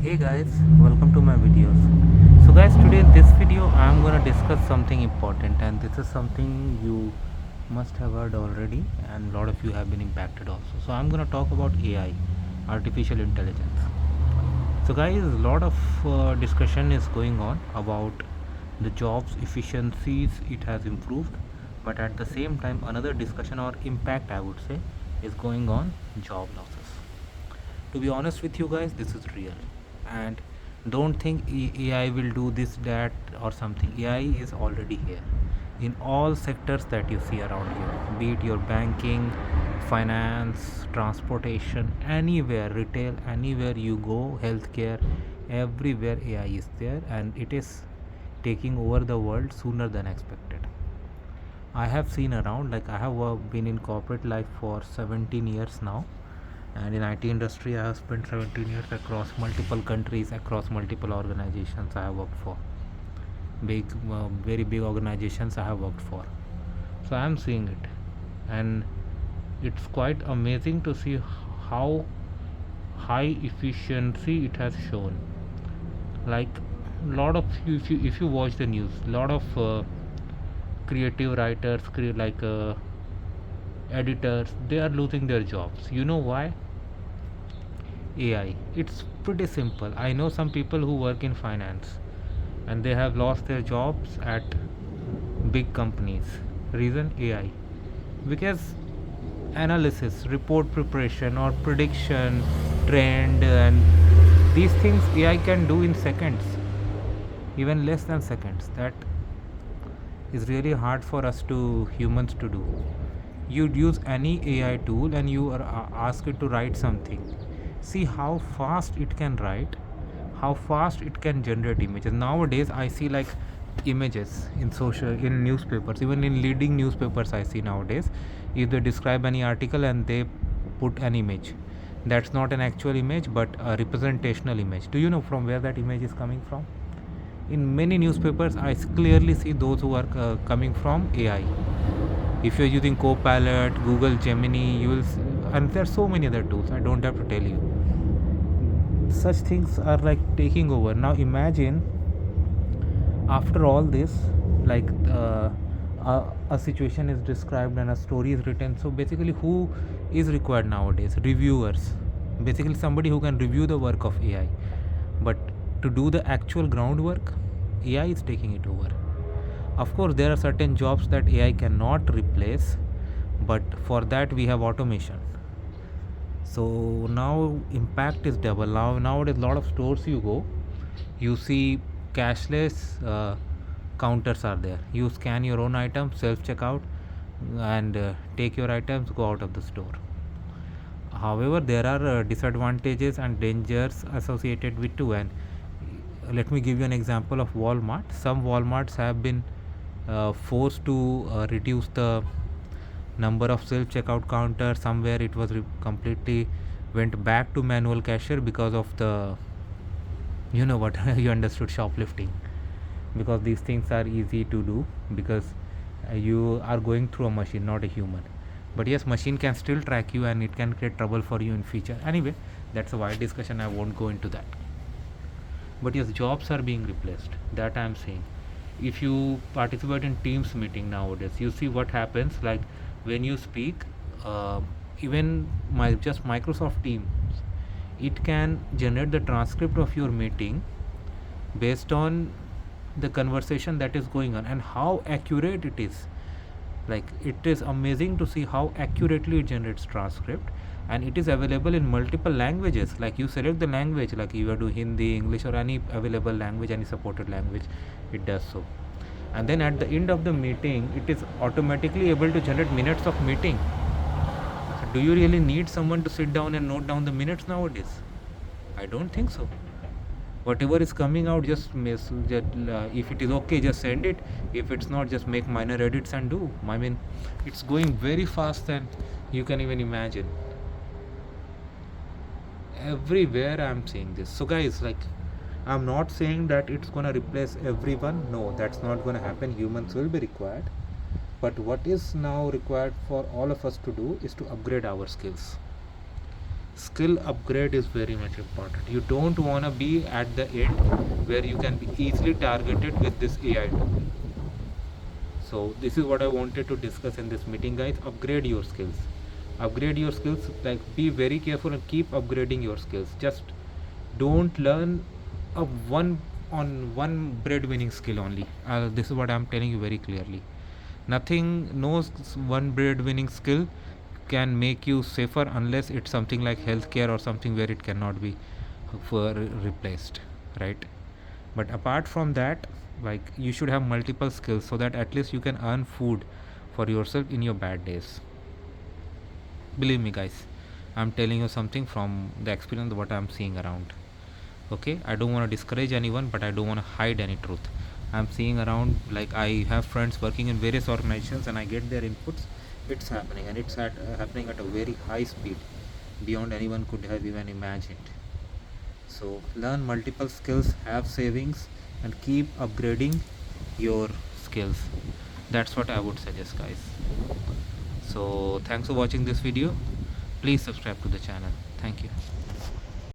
Hey guys, welcome to my videos. So guys, today in this video I'm gonna discuss something important, and this is something you must have heard already, and a lot of you have been impacted also. So I'm gonna talk about AI, artificial intelligence. So guys, a lot of discussion is going on about the jobs efficiencies it has improved, but at the same time another discussion or impact I would say is going on job losses. To be honest with you guys, this is real, and don't think AI will do this, that, or something. AI is already here in all sectors that you see around you, be it your banking, finance, transportation, anywhere, retail, anywhere you go, healthcare, everywhere AI is there, and it is taking over the world sooner than expected. I have seen around, like I have been in corporate life for 17 years now, and in IT industry I have spent 17 years across multiple countries, across multiple organizations I have worked for, big very big organizations I have worked for. So I am seeing it, and it's quite amazing to see how high efficiency it has shown. Like, lot of, if you watch the news, lot of creative writers, editors, they are losing their jobs. You know why? AI. It's pretty simple. I know some people who work in finance and they have lost their jobs at big companies. Reason? AI. Because analysis, report preparation, or prediction, trend, and these things AI can do in seconds, even less than seconds. That is really hard for us to humans to do. You'd use any AI tool and you are ask it to write something. See how fast it can write, how fast it can generate images. Nowadays, I see like images in social, in newspapers, even in leading newspapers. I see nowadays, if they describe any article and they put an image, that's not an actual image but a representational image. Do you know from where that image is coming from? In many newspapers, I clearly see those who are coming from AI. If you're using Copilot, Google Gemini, you will and there are so many other tools, I don't have to tell you. Such things are like taking over. Now imagine, after all this, like a situation is described and a story is written. So basically, who is required nowadays? Reviewers. Basically, somebody who can review the work of AI. But to do the actual groundwork, AI is taking it over. Of course, there are certain jobs that AI cannot replace, but for that we have automation. So now impact is double. Nowadays, a lot of stores you go, you see cashless counters are there. You scan your own items, self checkout, and take your items, go out of the store. However, there are disadvantages and dangers associated with too. And let me give you an example of Walmart. Some Walmarts have been forced to reduce the number of self checkout counters. Somewhere it was completely went back to manual cashier because of the, you know what, you understood, shoplifting. Because these things are easy to do, because you are going through a machine, not a human. But yes, machine can still track you and it can create trouble for you in future. Anyway, that's a wide discussion, I won't go into that. But yes, jobs are being replaced, that I am saying. If you participate in Teams meeting nowadays, you see what happens. Like, when you speak, even just Microsoft Teams, it can generate the transcript of your meeting based on the conversation that is going on and how accurate it is. Like, it is amazing to see how accurately it generates transcript, and it is available in multiple languages. Like, you select the language, like you do Hindi, English, or any available language, any supported language, it does so. And then at the end of the meeting, it is automatically able to generate minutes of meeting. So do you really need someone to sit down and note down the minutes nowadays? I don't think so. Whatever is coming out, just if it is okay, just send it. If it's not, just make minor edits and do. I mean, it's going very fast than you can even imagine. Everywhere I'm seeing this. So guys, like, I'm not saying that it's gonna replace everyone. No, that's not gonna happen. Humans will be required. But what is now required for all of us to do is to upgrade our skills. skill upgrade is very much important. You don't want to be at the end where you can be easily targeted with this AI tool. So this is what I wanted to discuss in this meeting, guys. Upgrade your skills. Upgrade your skills. Like, be very careful and keep upgrading your skills. Just don't learn a one breadwinning skill only. This is what I'm telling you very clearly. Nothing, no one breadwinning skill can make you safer unless it's something like healthcare or something where it cannot be replaced, right? But apart from that, like, you should have multiple skills so that at least you can earn food for yourself in your bad days. Believe me, guys, I'm telling you something from the experience what I'm seeing around. Okay, I don't want to discourage anyone, but I don't want to hide any truth. I'm seeing around, like, I have friends working in various organizations and I get their inputs. It's happening, and it's happening at a very high speed, beyond anyone could have even imagined. So learn multiple skills, have savings, and keep upgrading your skills. That's what I would suggest, guys. So thanks for watching this video. Please subscribe to the channel. Thank you.